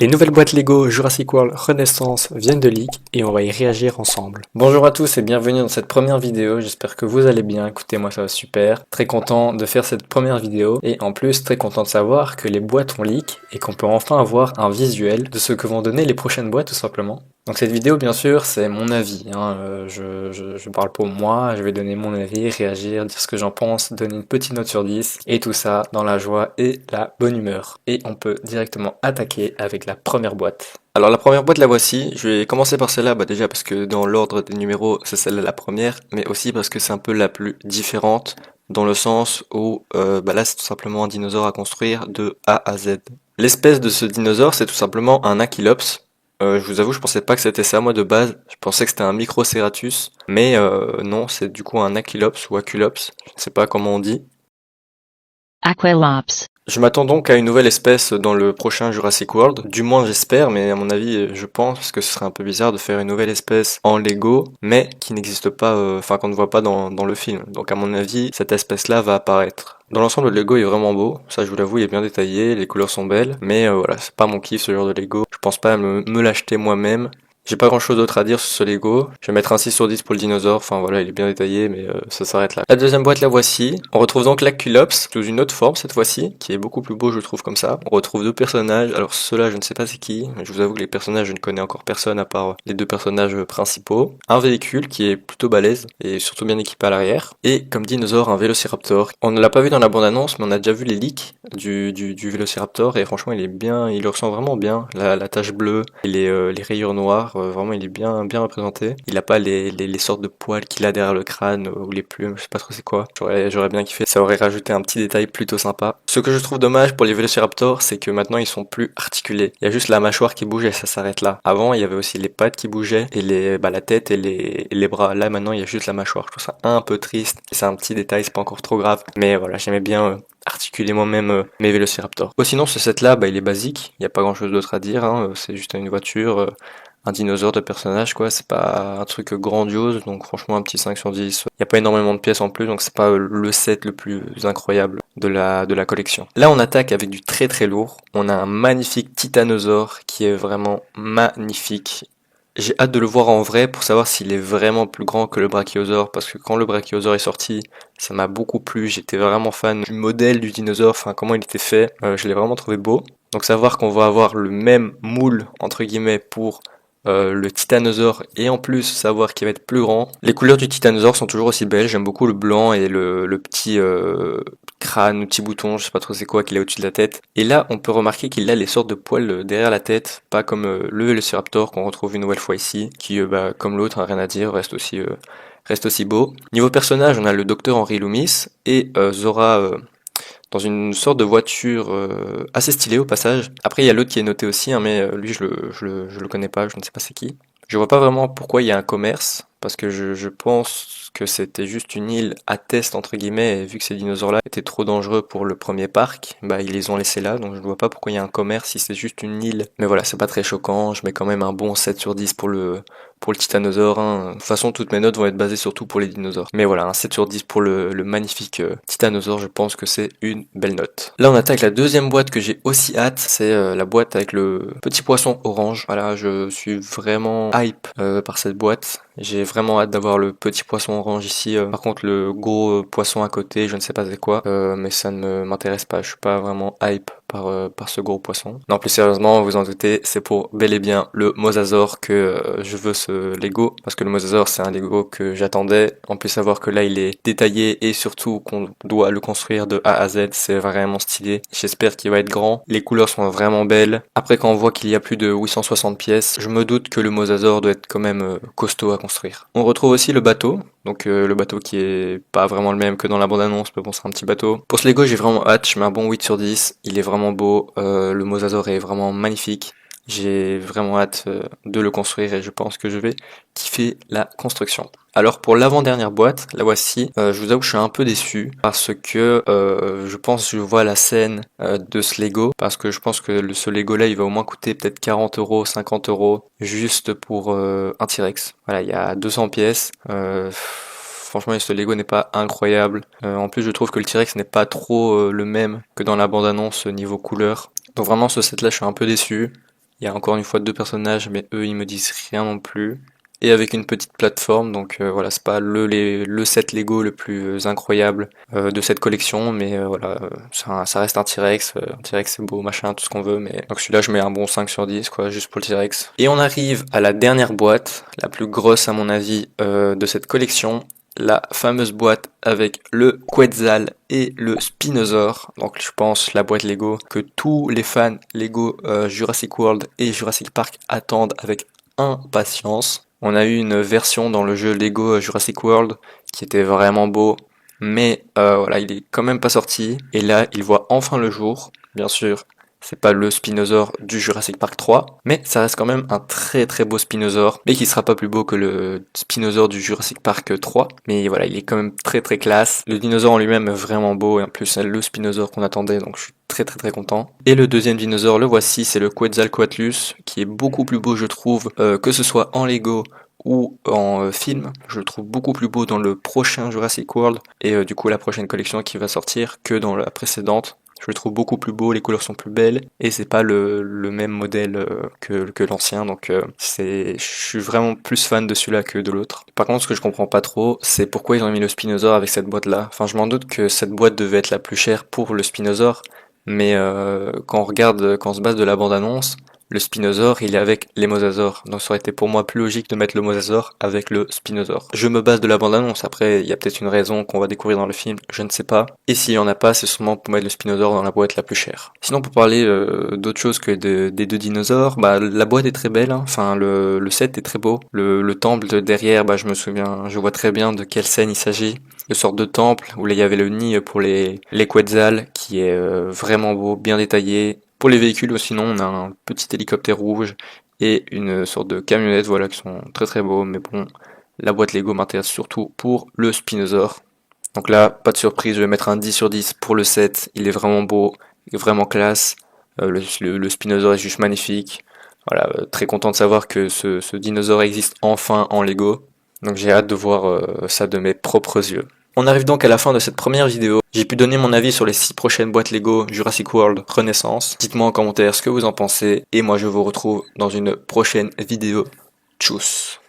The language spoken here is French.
Les nouvelles boîtes Lego Jurassic World Renaissance viennent de leak et on va y réagir ensemble. Bonjour à tous et bienvenue dans cette première vidéo, j'espère que vous allez bien, écoutez moi ça va super. Très content de faire cette première vidéo et en plus très content de savoir que les boîtes ont leak et qu'on peut enfin avoir un visuel de ce que vont donner les prochaines boîtes tout simplement. Donc cette vidéo bien sûr c'est mon avis, je parle pour moi, je vais donner mon avis, réagir, dire ce que j'en pense, donner une petite note sur 10 et tout ça dans la joie et la bonne humeur. Et on peut directement attaquer avec la première boîte. Alors la première boîte la voici, je vais commencer par celle-là, déjà parce que dans l'ordre des numéros c'est celle-là la première, mais aussi parce que c'est un peu la plus différente, dans le sens où là c'est tout simplement un dinosaure à construire de A à Z. L'espèce de ce dinosaure c'est tout simplement un Ankylops. Je vous avoue je pensais pas que c'était ça moi de base, je pensais que c'était un Microceratus, mais non c'est du coup un Ankylops ou Aculops, je ne sais pas comment on dit. Aquilops. Je m'attends donc à une nouvelle espèce dans le prochain Jurassic World, du moins j'espère, mais à mon avis je pense que ce serait un peu bizarre de faire une nouvelle espèce en Lego, mais qui n'existe pas, qu'on ne voit pas dans le film. Donc à mon avis, cette espèce-là va apparaître. Dans l'ensemble, le Lego est vraiment beau, ça je vous l'avoue, il est bien détaillé, les couleurs sont belles, mais voilà, c'est pas mon kiff ce genre de Lego. Je pense pas me l'acheter moi-même. J'ai pas grand chose d'autre à dire sur ce Lego. Je vais mettre un 6 sur 10 pour le dinosaure. Enfin voilà, il est bien détaillé, mais ça s'arrête là. La deuxième boîte, la voici. On retrouve donc l'Aculops sous une autre forme cette fois-ci, qui est beaucoup plus beau, je trouve, comme ça. On retrouve deux personnages. Alors ceux-là, je ne sais pas c'est qui. Mais je vous avoue que les personnages, je ne connais encore personne à part les deux personnages principaux. Un véhicule qui est plutôt balèze et surtout bien équipé à l'arrière. Et comme dinosaure, un Vélociraptor. On ne l'a pas vu dans la bande-annonce, mais on a déjà vu les leaks du Vélociraptor et franchement, il est bien, il le ressent vraiment bien. La tache bleue et les rayures noires. Vraiment il est bien représenté. Il a pas les sortes de poils qu'il a derrière le crâne ou les plumes, je sais pas trop c'est quoi. J'aurais bien kiffé, ça aurait rajouté un petit détail plutôt sympa. Ce que je trouve dommage pour les Vélociraptors, c'est que maintenant ils sont plus articulés. Il y a juste la mâchoire qui bouge et ça s'arrête là. Avant il y avait aussi les pattes qui bougeaient et la tête et les bras. Là maintenant il y a juste la mâchoire. Je trouve ça un peu triste. C'est un petit détail, c'est pas encore trop grave. Mais voilà, j'aimais bien articuler moi-même mes Vélociraptors. Sinon ce set là il est basique, il y a pas grand chose d'autre à dire, c'est juste une voiture, un dinosaure de personnage quoi, c'est pas un truc grandiose, donc franchement un petit 5 sur 10. Il y a pas énormément de pièces en plus, donc c'est pas le set le plus incroyable de la collection. Là on attaque avec du très très lourd, on a un magnifique titanosaure qui est vraiment magnifique. J'ai hâte de le voir en vrai pour savoir s'il est vraiment plus grand que le brachiosaure, parce que quand le brachiosaure est sorti, ça m'a beaucoup plu, j'étais vraiment fan du modèle du dinosaure, enfin comment il était fait, je l'ai vraiment trouvé beau. Donc savoir qu'on va avoir le même moule entre guillemets pour le titanosaure et en plus savoir qu'il va être plus grand. Les couleurs du titanosaure sont toujours aussi belles, j'aime beaucoup le blanc et le petit crâne, le petit bouton, je sais pas trop c'est quoi qu'il a au-dessus de la tête. Et là on peut remarquer qu'il a les sortes de poils derrière la tête, pas comme le Vélociraptor qu'on retrouve une nouvelle fois ici, qui comme l'autre, rien à dire, reste aussi beau. Niveau personnage, on a le docteur Henry Loomis et Zora dans une sorte de voiture assez stylée au passage. Après il y a l'autre qui est noté aussi, mais lui je le connais pas, je ne sais pas c'est qui. Je vois pas vraiment pourquoi il y a un commerce, parce que je pense que c'était juste une île à test entre guillemets, et vu que ces dinosaures-là étaient trop dangereux pour le premier parc, ils les ont laissés là, donc je ne vois pas pourquoi il y a un commerce si c'est juste une île. Mais voilà, c'est pas très choquant, je mets quand même un bon 7 sur 10 pour le titanosaure. De toute façon, toutes mes notes vont être basées surtout pour les dinosaures. Mais voilà, un 7 sur 10 pour le magnifique titanosaure, je pense que c'est une belle note. Là, on attaque la deuxième boîte que j'ai aussi hâte, c'est la boîte avec le petit poisson orange. Voilà, je suis vraiment hype par cette boîte. J'ai vraiment hâte d'avoir le petit poisson orange ici. Par contre, le gros poisson à côté, je ne sais pas c'est quoi, mais ça ne m'intéresse pas. Je suis pas vraiment hype par ce gros poisson. Non, plus sérieusement, vous en doutez, c'est pour bel et bien le mosasaure que je veux ce Lego, parce que le mosasaure c'est un Lego que j'attendais. En plus savoir que là il est détaillé et surtout qu'on doit le construire de A à Z, c'est vraiment stylé. J'espère qu'il va être grand. Les couleurs sont vraiment belles. Après quand on voit qu'il y a plus de 860 pièces, je me doute que le mosasaure doit être quand même costaud à construire. On retrouve aussi le bateau. Donc le bateau qui est pas vraiment le même que dans la bande-annonce, mais bon c'est un petit bateau. Pour ce Lego j'ai vraiment hâte, je mets un bon 8 sur 10, il est vraiment beau, le mosasaure est vraiment magnifique. J'ai vraiment hâte de le construire et je pense que je vais kiffer la construction. Alors pour l'avant-dernière boîte, la voici, je vous avoue que je suis un peu déçu parce que je pense que je vois la scène de ce Lego, parce que je pense que ce Lego là il va au moins coûter peut-être 40 euros, 50 euros juste pour un T-Rex. Voilà, il y a 200 pièces. Franchement, ce Lego n'est pas incroyable. En plus, je trouve que le T-Rex n'est pas trop le même que dans la bande-annonce niveau couleur. Donc vraiment, ce set-là, je suis un peu déçu. Il y a encore une fois 2 personnages, mais eux ils me disent rien non plus. Et avec une petite plateforme, donc voilà, c'est pas le set Lego le plus incroyable de cette collection, mais voilà, ça reste un T-Rex, un T-Rex c'est beau, machin, tout ce qu'on veut, mais donc celui-là je mets un bon 5 sur 10, quoi, juste pour le T-Rex. Et on arrive à la dernière boîte, la plus grosse à mon avis de cette collection, la fameuse boîte avec le Quetzal et le Spinosaur. Donc je pense la boîte Lego que tous les fans Lego Jurassic World et Jurassic Park attendent avec impatience. On a eu une version dans le jeu Lego Jurassic World qui était vraiment beau, mais voilà, il est quand même pas sorti. Et là, il voit enfin le jour, bien sûr. C'est pas le Spinosaur du Jurassic Park 3, mais ça reste quand même un très très beau Spinosaur, mais qui sera pas plus beau que le Spinosaur du Jurassic Park 3. Mais voilà, il est quand même très très classe. Le dinosaure en lui-même est vraiment beau, et en plus c'est le Spinosaur qu'on attendait, donc je suis très très très content. Et le deuxième dinosaure, le voici, c'est le Quetzalcoatlus, qui est beaucoup plus beau je trouve, que ce soit en Lego ou en film. Je le trouve beaucoup plus beau dans le prochain Jurassic World, et du coup la prochaine collection qui va sortir, que dans la précédente. Je le trouve beaucoup plus beau, les couleurs sont plus belles, et c'est pas le même modèle que l'ancien, donc je suis vraiment plus fan de celui-là que de l'autre. Par contre, ce que je comprends pas trop, c'est pourquoi ils ont mis le Spinosaur avec cette boîte-là. Enfin, je m'en doute que cette boîte devait être la plus chère pour le Spinosaur, mais quand on se base de la bande-annonce, le Spinosaur, il est avec les mosasaures. Donc ça aurait été pour moi plus logique de mettre le mosasaure avec le Spinosaur. Je me base de la bande-annonce. Après, il y a peut-être une raison qu'on va découvrir dans le film, je ne sais pas. Et s'il y en a pas, c'est sûrement pour mettre le Spinosaur dans la boîte la plus chère. Sinon, pour parler d'autre chose que des deux dinosaures, bah la boîte est très belle, hein. Enfin, le set est très beau. Le temple de derrière, bah je me souviens, je vois très bien de quelle scène il s'agit. Une sorte de temple où là, il y avait le nid pour les Quetzals, qui est vraiment beau, bien détaillé. Pour les véhicules, sinon, on a un petit hélicoptère rouge et une sorte de camionnette, voilà, qui sont très très beaux. Mais bon, la boîte Lego m'intéresse surtout pour le Spinosaur. Donc là, pas de surprise, je vais mettre un 10 sur 10 pour le set. Il est vraiment beau, il est vraiment classe. Le Spinosaur est juste magnifique. Voilà, très content de savoir que ce dinosaure existe enfin en Lego. Donc j'ai hâte de voir ça de mes propres yeux. On arrive donc à la fin de cette première vidéo. J'ai pu donner mon avis sur les 6 prochaines boîtes Lego Jurassic World Renaissance. Dites-moi en commentaire ce que vous en pensez et moi je vous retrouve dans une prochaine vidéo. Tchuss!